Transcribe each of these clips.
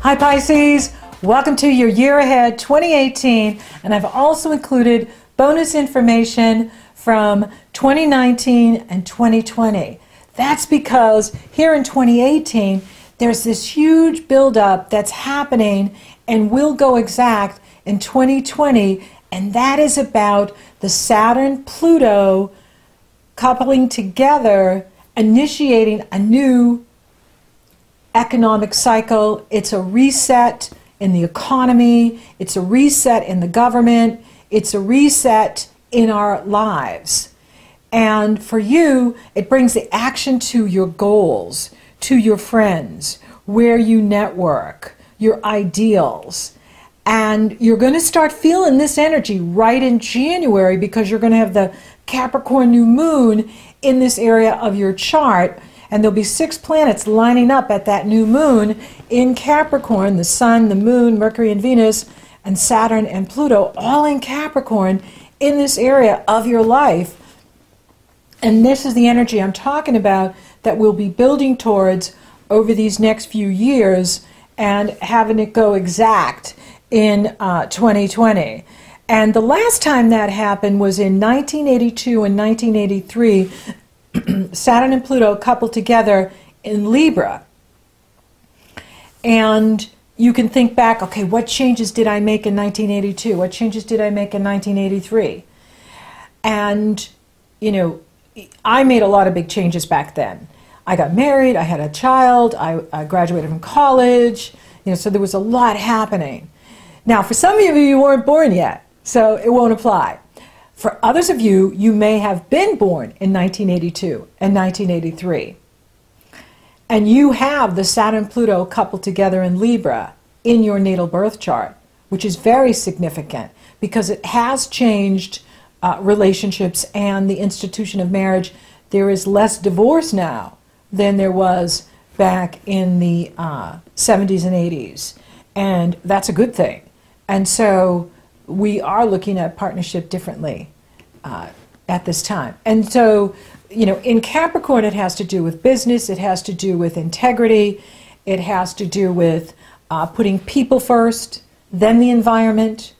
Hi Pisces, welcome to your year ahead 2018, and I've also included bonus information from 2019 and 2020. That's because here in 2018 there's this huge buildup that's happening and will go exact in 2020, and that is about the Saturn-Pluto coupling together, initiating a new economic cycle. It's a reset in the economy, it's a reset in the government, it's a reset in our lives. And for you, it brings the action to your goals, to your friends, where you network, your ideals. And you're going to start feeling this energy right in January because you're going to have the Capricorn new moon in this area of your chart. And there'll be 6 planets lining up at that new moon in Capricorn: the Sun, the Moon, Mercury and Venus, and Saturn and Pluto, all in Capricorn in this area of your life. And this is the energy I'm talking about that we'll be building towards over these next few years and having it go exact in 2020. And the last time that happened was in 1982 and 1983. Saturn and Pluto coupled together in Libra. And you can think back, okay, what changes did I make in 1982? What changes did I make in 1983? And, you know, I made a lot of big changes back then. I got married, I had a child, I graduated from college, you know, so there was a lot happening. Now, for some of you, you weren't born yet, so it won't apply. For others of you, you may have been born in 1982 and 1983. And you have the Saturn-Pluto coupled together in Libra in your natal birth chart, which is very significant because it has changed relationships and the institution of marriage. There is less divorce now than there was back in the 70s and 80s. And that's a good thing. And so we are looking at partnership differently at this time. And so, you know, in Capricorn, it has to do with business, it has to do with integrity, it has to do with putting people first, then the environment,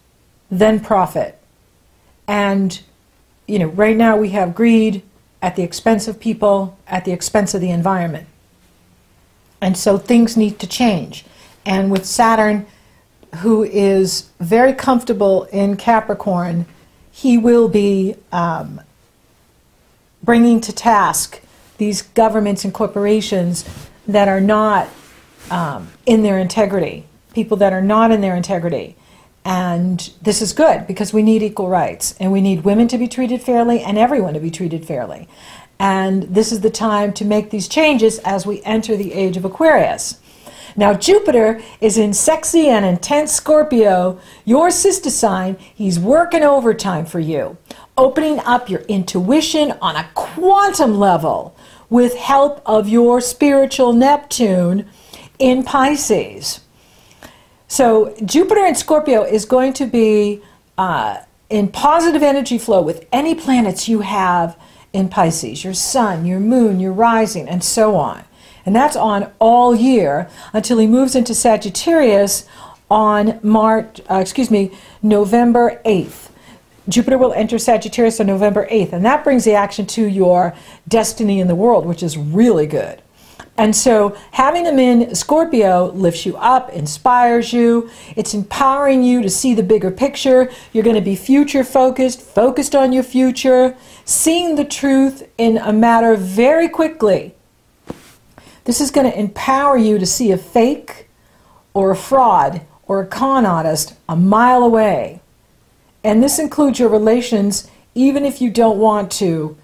then profit. And, you know, right now we have greed at the expense of people, at the expense of the environment. And so things need to change. And with Saturn, who is very comfortable in Capricorn, he will be bringing to task these governments and corporations that are not in their integrity, people that are not in their integrity. And this is good because we need equal rights, and we need women to be treated fairly and everyone to be treated fairly. And this is the time to make these changes as we enter the age of Aquarius. Now, Jupiter is in sexy and intense Scorpio, your sister sign. He's working overtime for you, opening up your intuition on a quantum level with help of your spiritual Neptune in Pisces. So Jupiter in Scorpio is going to be in positive energy flow with any planets you have in Pisces, your Sun, your Moon, your Rising, and so on. And that's on all year until he moves into Sagittarius on November 8th. Jupiter will enter Sagittarius on November 8th, and that brings the action to your destiny in the world, which is really good. And so having him in Scorpio lifts you up, inspires you. It's empowering you to see the bigger picture. You're going to be future focused, focused on your future, seeing the truth in a matter very quickly. This is going to empower you to see a fake or a fraud or a con artist a mile away. And this includes your relations, even if you don't want to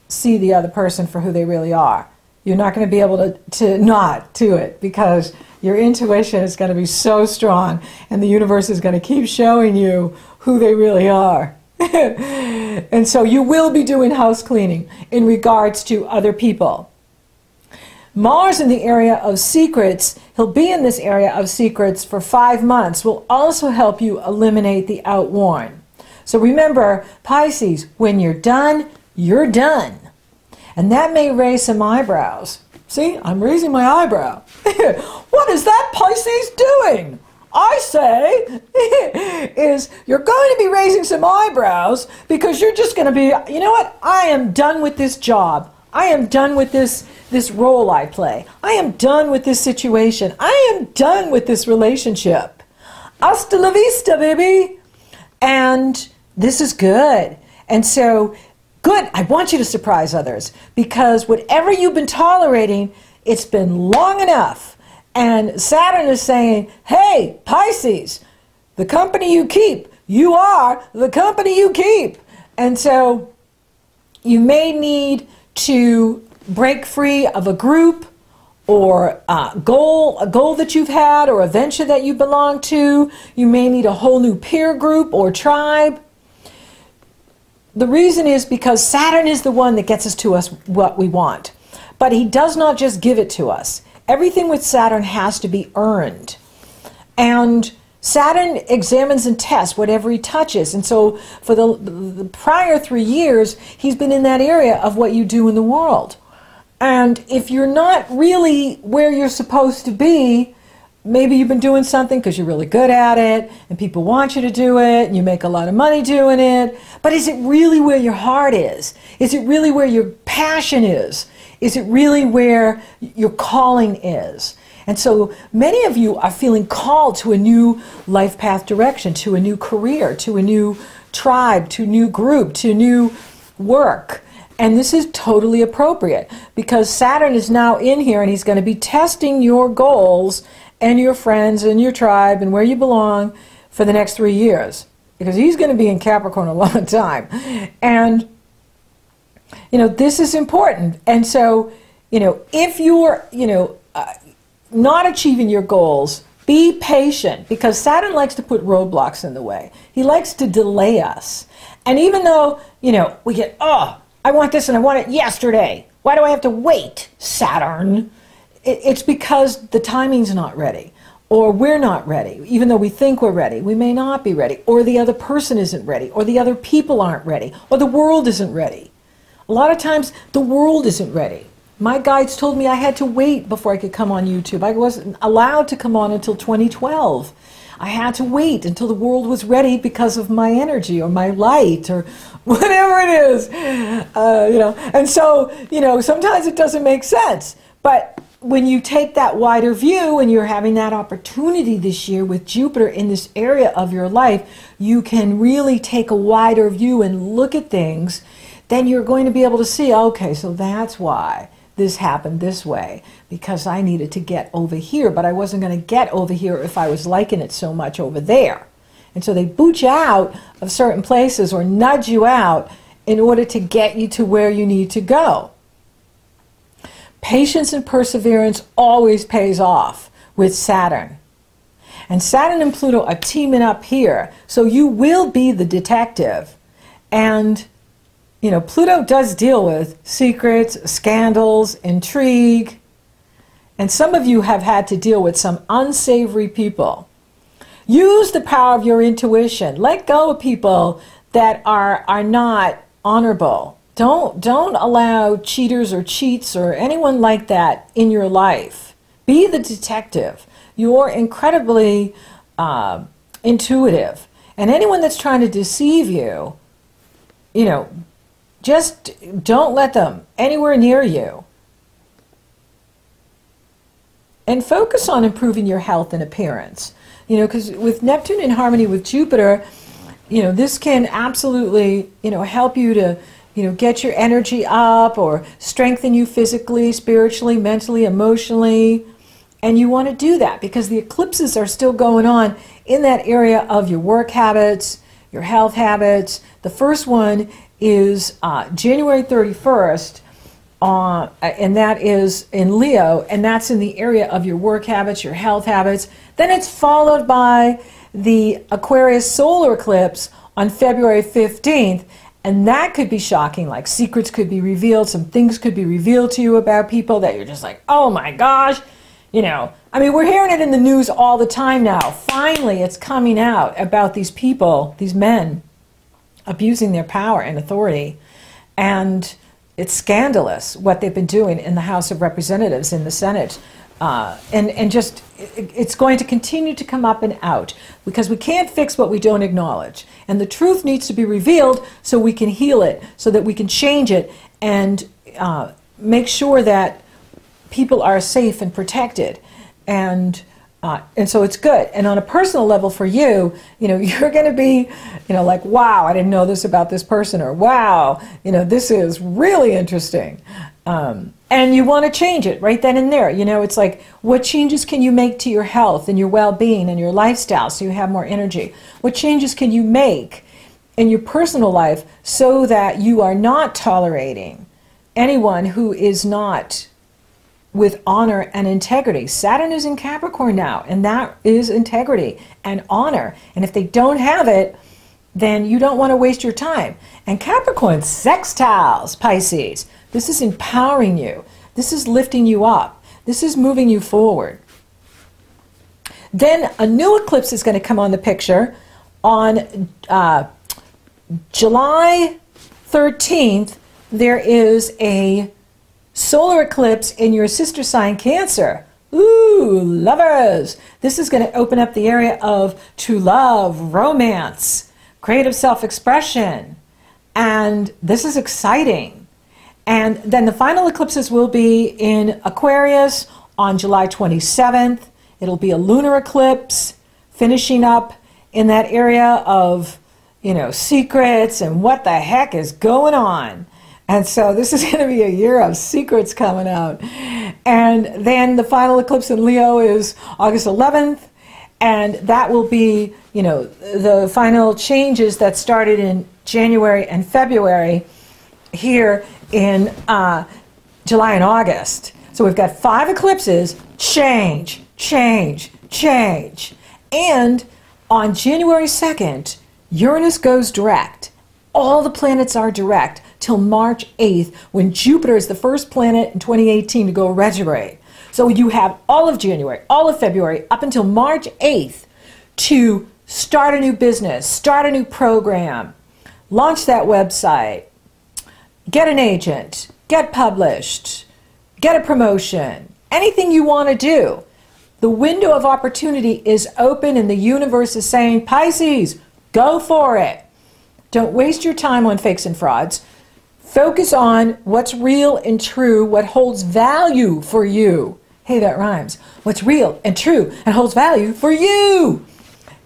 see the other person for who they really are. You're not going to be able to not do it because your intuition is going to be so strong and the universe is going to keep showing you who they really are. And so you will be doing house cleaning in regards to other people. Mars in the area of secrets, he'll be in this area of secrets for 5 months, will also help you eliminate the outworn. So remember, Pisces, when you're done, you're done. And that may raise some eyebrows See, I'm raising my eyebrow. What is that Pisces doing? I say is you're going to be raising some eyebrows because you're just going to be, you know what? I am done with this job. I am done with this role I play. I am done with this situation. I am done with this relationship. Hasta la vista, baby. And this is good. And so, good. I want you to surprise others because whatever you've been tolerating, it's been long enough. And Saturn is saying, hey, Pisces, the company you keep, you are the company you keep. And so you may need to break free of a group or a goal that you've had or a venture that you belong to. You may need a whole new peer group or tribe. The reason is because Saturn is the one that gets us to us what we want. But he does not just give it to us. Everything with Saturn has to be earned. And Saturn examines and tests whatever he touches. And so for the prior 3 years, he's been in that area of what you do in the world. And if you're not really where you're supposed to be, maybe you've been doing something because you're really good at it and people want you to do it and you make a lot of money doing it. But is it really where your heart is? Is it really where your passion is? Is it really where your calling is? And so many of you are feeling called to a new life path direction, to a new career, to a new tribe, to a new group, to new work. And this is totally appropriate because Saturn is now in here and he's going to be testing your goals and your friends and your tribe and where you belong for the next 3 years. Because he's going to be in Capricorn a long time. And you know, this is important. And so, you know, if you're, not achieving your goals, be patient because Saturn likes to put roadblocks in the way. He likes to delay us. And even though, we get, oh, I want this and I want it yesterday. Why do I have to wait, Saturn? It's because the timing's not ready. Or we're not ready. Even though we think we're ready, we may not be ready. Or the other person isn't ready. Or the other people aren't ready. Or the world isn't ready. A lot of times, the world isn't ready. My guides told me I had to wait before I could come on YouTube. I wasn't allowed to come on until 2012. I had to wait until the world was ready because of my energy or my light or whatever it is. And so, sometimes it doesn't make sense. But when you take that wider view and you're having that opportunity this year with Jupiter in this area of your life, you can really take a wider view and look at things. Then you're going to be able to see, okay, so that's why this happened this way, because I needed to get over here, but I wasn't going to get over here if I was liking it so much over there. And so they boot you out of certain places or nudge you out in order to get you to where you need to go. Patience and perseverance always pays off with Saturn. And Saturn and Pluto are teaming up here, so you will be the detective. And Pluto does deal with secrets, scandals, intrigue, and some of you have had to deal with some unsavory people. Use the power of your intuition. Let go of people that are not honorable. Don't allow cheaters or cheats or anyone like that in your life. Be the detective. You're incredibly intuitive. And anyone that's trying to deceive you, just don't let them anywhere near you. And focus on improving your health and appearance. Because with Neptune in harmony with Jupiter, this can absolutely, help you to, get your energy up or strengthen you physically, spiritually, mentally, emotionally. And you want to do that because the eclipses are still going on in that area of your work habits, your health habits. The first one is January 31st, and that is in Leo, and that's in the area of your work habits, your health habits. Then it's followed by the Aquarius solar eclipse on February 15th, and that could be shocking, like secrets could be revealed, some things could be revealed to you about people that you're just like, oh my gosh, we're hearing it in the news all the time now. Finally, it's coming out about these people, these men, abusing their power and authority. And, it's scandalous what they've been doing in the House of Representatives, in the Senate. And just, it's going to continue to come up and out because we can't fix what we don't acknowledge. And the truth needs to be revealed so we can heal it, so that we can change it and make sure that people are safe and protected. And so it's good. And on a personal level for you, you're going to be, like, wow, I didn't know this about this person, or wow, this is really interesting. And you want to change it right then and there. It's like, what changes can you make to your health and your well-being and your lifestyle so you have more energy? What changes can you make in your personal life so that you are not tolerating anyone who is not with honor and integrity? Saturn is in Capricorn now, and that is integrity and honor. And if they don't have it, then you don't want to waste your time. And Capricorn sextiles Pisces. This is empowering you. This is lifting you up. This is moving you forward. Then a new eclipse is going to come on the picture on July 13th. There is a solar eclipse in your sister sign, Cancer. Ooh, lovers. This is going to open up the area of true love, romance, creative self-expression. And this is exciting. And then the final eclipses will be in Aquarius on July 27th. It'll be a lunar eclipse, finishing up in that area of, secrets and what the heck is going on. And so this is going to be a year of secrets coming out. And then the final eclipse in Leo is August 11th. And that will be, the final changes that started in January and February here in July and August. So we've got 5 eclipses, change, change, change. And on January 2nd, Uranus goes direct. All the planets are direct till March 8th, when Jupiter is the first planet in 2018 to go retrograde. So you have all of January, all of February, up until March 8th to start a new business, start a new program, launch that website, get an agent, get published, get a promotion, anything you want to do. The window of opportunity is open, and the universe is saying, Pisces, go for it. Don't waste your time on fakes and frauds. Focus on what's real and true, what holds value for you. Hey, that rhymes. What's real and true and holds value for you.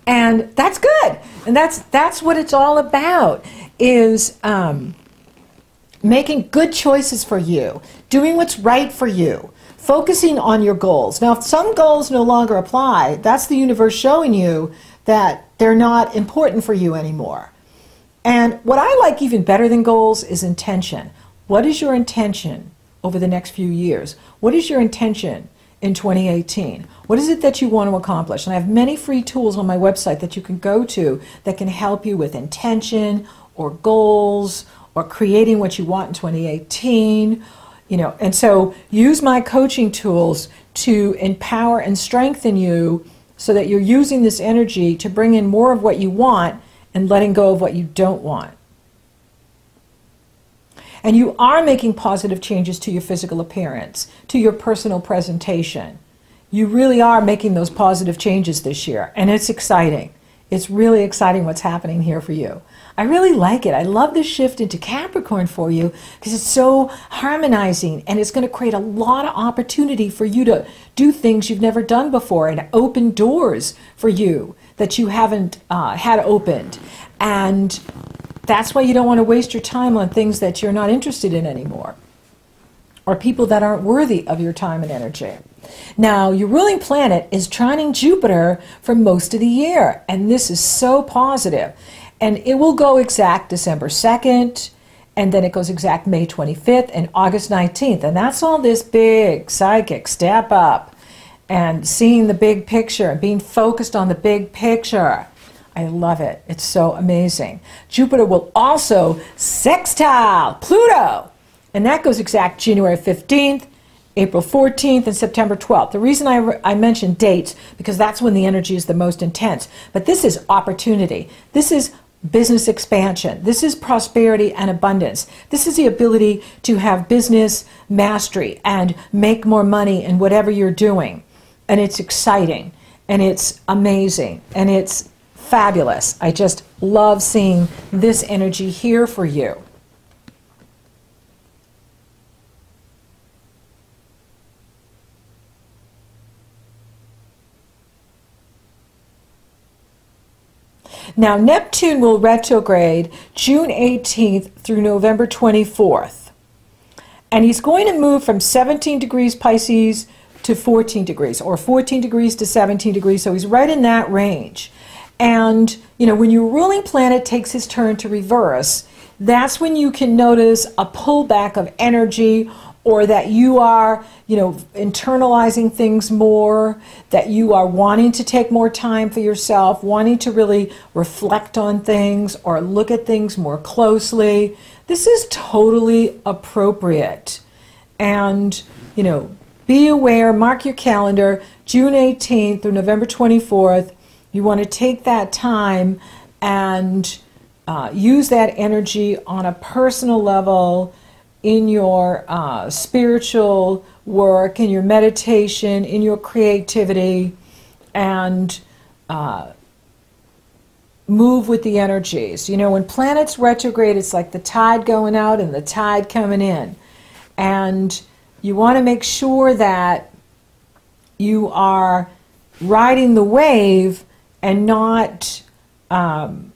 And that's good. And that's what it's all about, is making good choices for you, doing what's right for you, focusing on your goals. Now, if some goals no longer apply, that's the universe showing you that they're not important for you anymore. And what I like even better than goals is intention. What is your intention over the next few years? What is your intention in 2018? What is it that you want to accomplish? And I have many free tools on my website that you can go to that can help you with intention or goals or creating what you want in 2018. And so use my coaching tools to empower and strengthen you so that you're using this energy to bring in more of what you want and letting go of what you don't want. And you are making positive changes to your physical appearance, to your personal presentation. You really are making those positive changes this year, and it's exciting. It's really exciting what's happening here for you. I really like it. I love this shift into Capricorn for you because it's so harmonizing, and it's going to create a lot of opportunity for you to do things you've never done before and open doors for you that you haven't had opened. And that's why you don't want to waste your time on things that you're not interested in anymore, or people that aren't worthy of your time and energy. Now, your ruling planet is trining Jupiter for most of the year, and this is so positive. And it will go exact December 2nd, and then it goes exact May 25th and August 19th. And that's all this big psychic step up and seeing the big picture and being focused on the big picture. I love it. It's so amazing. Jupiter will also sextile Pluto, and that goes exact January 15th, April 14th, and September 12th. The reason I mentioned dates, because that's when the energy is the most intense. But this is opportunity. This is business expansion. This is prosperity and abundance. This is the ability to have business mastery and make more money in whatever you're doing. And it's exciting, and it's amazing, and it's fabulous. I just love seeing this energy here for you. Now, Neptune will retrograde June 18th through November 24th. And he's going to move from 17 degrees Pisces to 14 degrees, or 14 degrees to 17 degrees, so he's right in that range. And, you know, when your ruling planet takes his turn to reverse, that's when you can notice a pullback of energy, or that you are, you know, internalizing things more, that you are wanting to take more time for yourself, wanting to really reflect on things or look at things more closely. This is totally appropriate. And, you know, be aware, mark your calendar, June 18th through November 24th. You want to take that time and use that energy on a personal level, in your spiritual work, in your meditation, in your creativity, and move with the energies. You know, when planets retrograde, it's like the tide going out and the tide coming in. And you want to make sure that you are riding the wave and not trying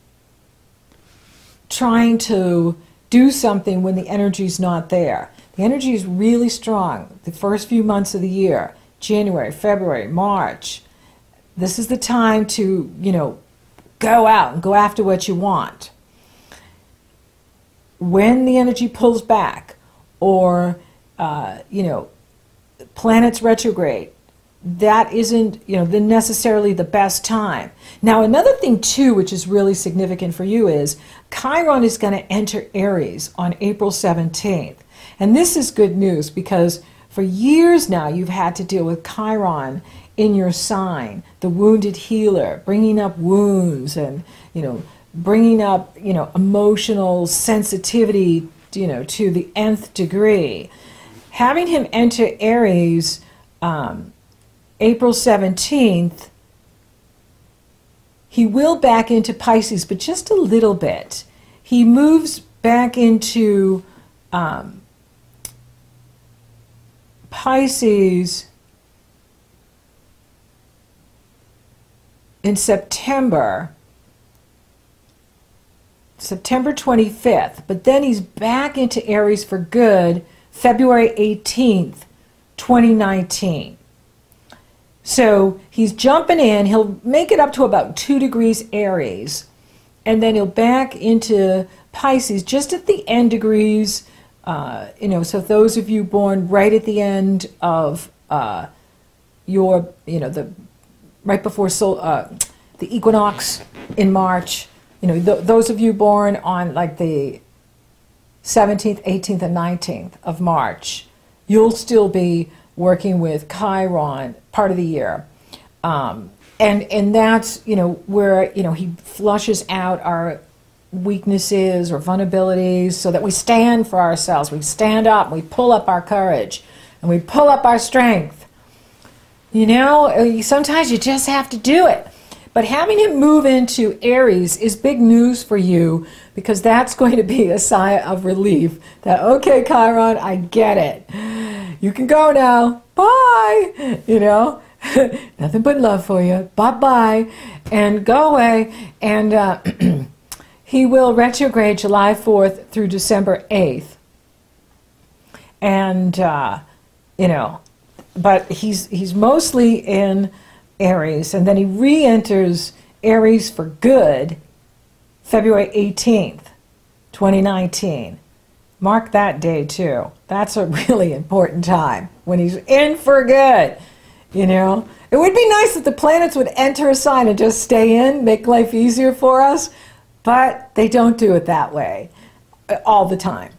to do something when the energy is not there. The energy is really strong the first few months of the year, January, February, March. This is the time to, you know, go out and go after what you want. When the energy pulls back, or, you know, planets retrograde, that isn't, you know, necessarily the best time. Now, another thing too, which is really significant for you, is Chiron is going to enter Aries on April 17th. And this is good news, because for years now you've had to deal with Chiron in your sign, the wounded healer, bringing up wounds and, you know, bringing up, you know, emotional sensitivity, you know, to the nth degree. Having him enter Aries April 17th, he will back into Pisces, but just a little bit. He moves back into Pisces in September 25th, but then he's back into Aries for good February 18th, 2019. So he's jumping in. He'll make it up to about 2 degrees Aries, and then he'll back into Pisces just at the end degrees. You know, so those of you born right at the end of your, you know, the right before the equinox in March. You know, those of you born on like the 17th, 18th, and 19th of March, you'll still be working with Chiron part of the year. And that's, you know, where, you know, he flushes out our weaknesses or vulnerabilities so that we stand for ourselves. We stand up, we pull up our courage, and we pull up our strength. You know, sometimes you just have to do it. But having him move into Aries is big news for you, because that's going to be a sigh of relief that, okay, Chiron, I get it. You can go now. Bye. You know, nothing but love for you. Bye-bye. And go away. And he will retrograde July 4th through December 8th. And, you know, but he's mostly in Aries, and then he re-enters Aries for good February 18th, 2019. Mark that day too. That's a really important time when he's in for good. You know, it would be nice if the planets would enter a sign and just stay in, make life easier for us, but they don't do it that way all the time.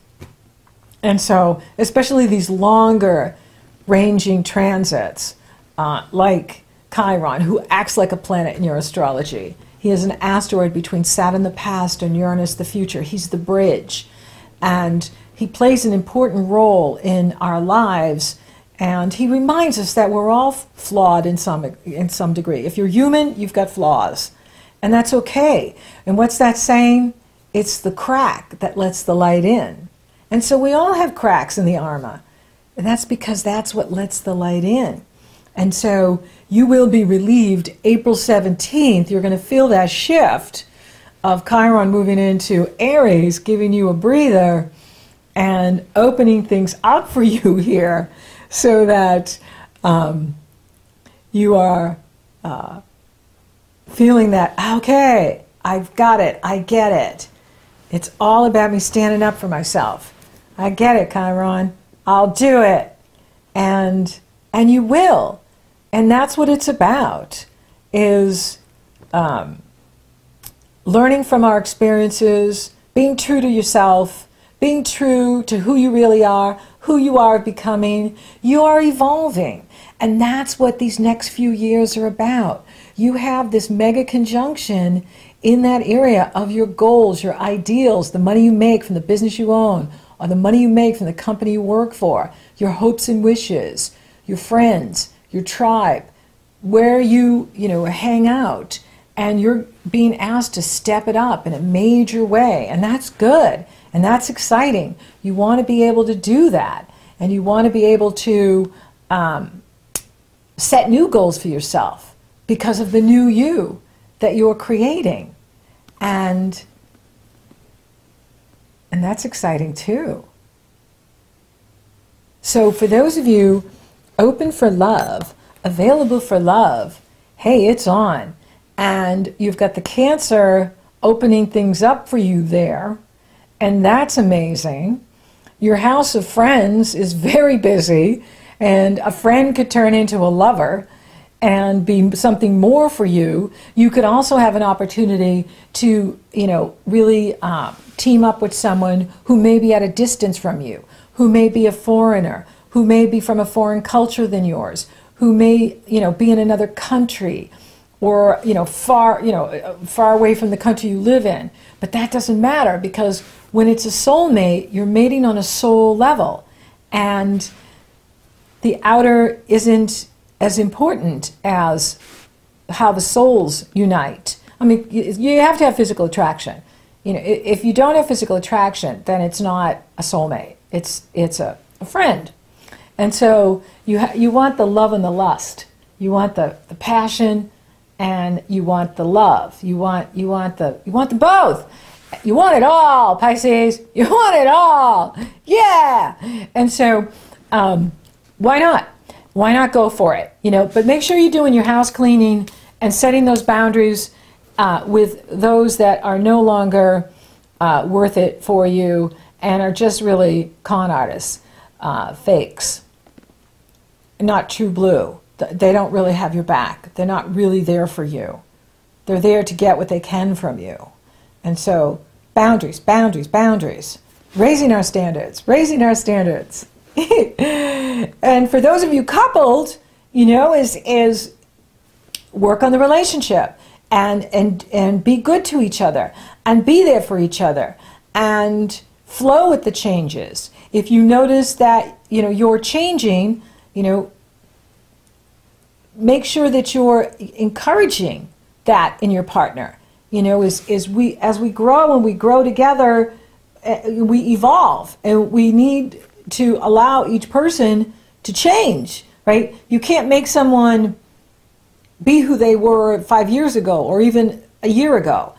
And so, especially these longer ranging transits, like Chiron, who acts like a planet in your astrology. He is an asteroid between Saturn the past and Uranus the future. He's the bridge. And he plays an important role in our lives. And he reminds us that we're all flawed in some degree. If you're human, you've got flaws. And that's okay. And what's that saying? It's the crack that lets the light in. And so we all have cracks in the armor. And that's because that's what lets the light in. And so you will be relieved April 17th. You're going to feel that shift of Chiron moving into Aries, giving you a breather and opening things up for you here so that you are feeling that, okay, I've got it, I get it. It's all about me standing up for myself. I get it, Chiron. I'll do it. And you will. And that's what it's about, is learning from our experiences, being true to yourself, being true to who you really are, who you are becoming. You are evolving. And that's what these next few years are about. You have this mega conjunction in that area of your goals, your ideals, the money you make from the business you own, or the money you make from the company you work for, your hopes and wishes, your friends, your tribe, where you hang out, and you're being asked to step it up in a major way, and that's good, and that's exciting. You want to be able to do that, and you want to be able to set new goals for yourself because of the new you that you're creating, and that's exciting too. So for those of you open for love, available for love, hey, it's on. And you've got the Cancer opening things up for you there, and that's amazing. Your house of friends is very busy, and a friend could turn into a lover and be something more for you. You could also have an opportunity to, really team up with someone who may be at a distance from you, who may be a foreigner, who may be from a foreign culture than yours, who may, be in another country, or, far away from the country you live in. But that doesn't matter, because when it's a soulmate, you're mating on a soul level, and the outer isn't as important as how the souls unite. I mean, you have to have physical attraction. If you don't have physical attraction, then it's not a soulmate. It's a friend. And so you want the love and the lust. You want the passion, and you want the love. You want the both. You want it all, Pisces. You want it all. Yeah. And so why not? Why not go for it? But make sure you're doing your house cleaning and setting those boundaries with those that are no longer worth it for you and are just really con artists, fakes, not true blue. They don't really have your back. They're not really there for you. They're there to get what they can from you. And so boundaries, boundaries, boundaries. Raising our standards, raising our standards. And for those of you coupled, is work on the relationship and be good to each other and be there for each other and flow with the changes. If you notice that you're changing, make sure that you're encouraging that in your partner. As we grow and we grow together, we evolve, and we need to allow each person to change, right? You can't make someone be who they were 5 years ago or even a year ago.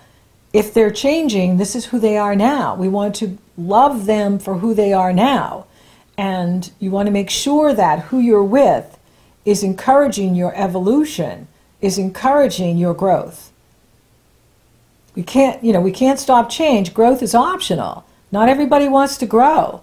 If they're changing, this is who they are now. We want to love them for who they are now. And you want to make sure that who you're with is encouraging your evolution, is encouraging your growth. We can't stop change. Growth is optional. Not everybody wants to grow.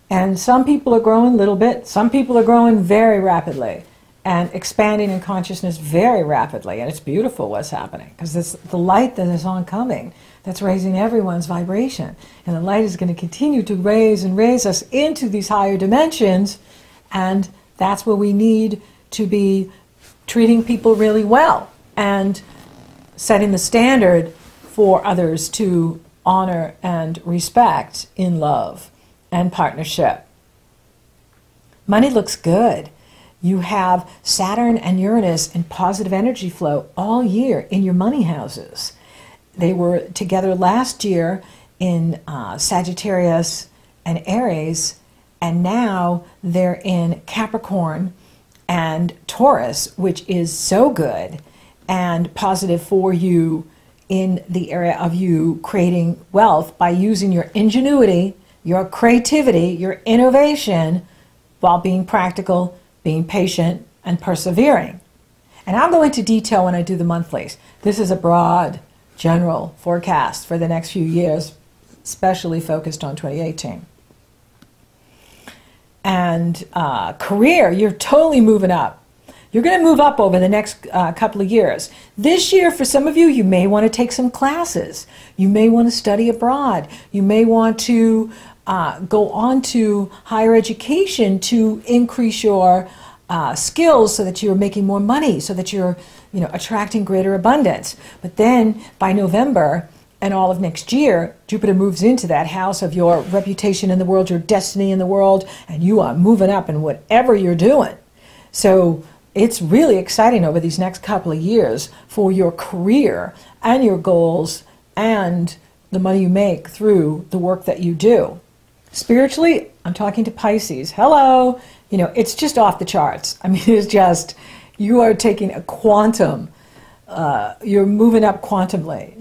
And some people are growing a little bit. Some people are growing very rapidly and expanding in consciousness very rapidly. And it's beautiful what's happening, because the light that is oncoming, that's raising everyone's vibration. And the light is going to continue to raise and raise us into these higher dimensions. And that's where we need to be treating people really well and setting the standard for others to honor and respect in love and partnership. Money looks good. You have Saturn and Uranus in positive energy flow all year in your money houses. They were together last year in Sagittarius and Aries, and now they're in Capricorn and Taurus, which is so good and positive for you in the area of you creating wealth by using your ingenuity, your creativity, your innovation, while being practical, being patient, and persevering. And I'll go into detail when I do the monthlies. This is a broad, general forecast for the next few years, especially focused on 2018. And career, you're totally moving up. You're going to move up over the next couple of years. This year, for some of you, you may want to take some classes. You may want to study abroad. You may want to go on to higher education to increase your skills so that you're making more money, so that you're attracting greater abundance. But then by November and all of next year, Jupiter moves into that house of your reputation in the world, your destiny in the world, and you are moving up in whatever you're doing. So it's really exciting over these next couple of years for your career and your goals and the money you make through the work that you do. Spiritually, I'm talking to Pisces. Hello! It's just off the charts. I mean, it's just, you are taking a quantum, you're moving up quantumly,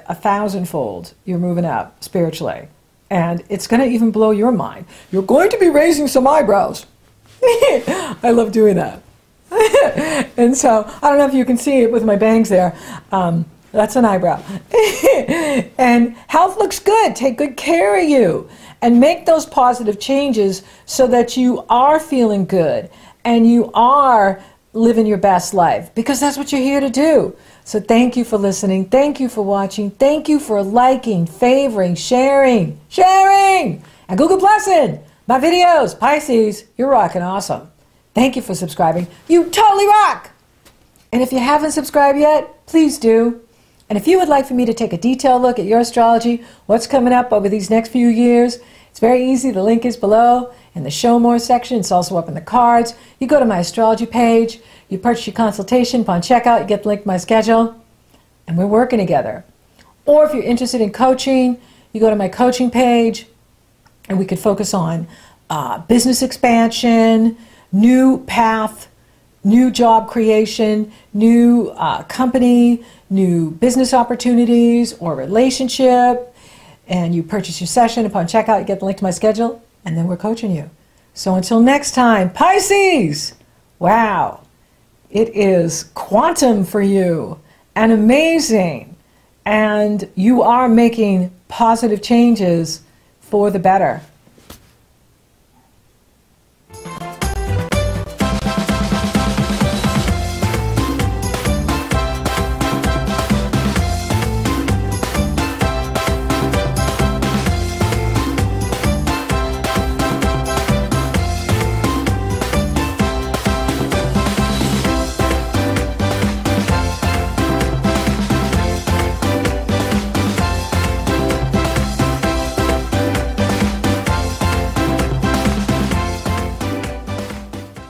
a thousandfold you're moving up spiritually. And it's going to even blow your mind. You're going to be raising some eyebrows. I love doing that. And so, I don't know if you can see it with my bangs there. That's an eyebrow. And health looks good. Take good care of you. And make those positive changes so that you are feeling good and you are living your best life, because that's what you're here to do. So thank you for listening. Thank you for watching. Thank you for liking, favoring, sharing, and Google Plusing my videos. Pisces, you're rocking awesome. Thank you for subscribing. You totally rock. And if you haven't subscribed yet, please do. And if you would like for me to take a detailed look at your astrology, what's coming up over these next few years, it's very easy. The link is below in the Show More section. It's also up in the cards. You go to my astrology page, you purchase your consultation. Upon checkout, you get the link to my schedule, and we're working together. Or if you're interested in coaching, you go to my coaching page, and we could focus on business expansion, new path, new job creation, new company, new business opportunities, or relationship. And you purchase your session. Upon checkout, you get the link to my schedule, and then we're coaching you. So until next time, Pisces, wow, it is quantum for you and amazing. And you are making positive changes for the better.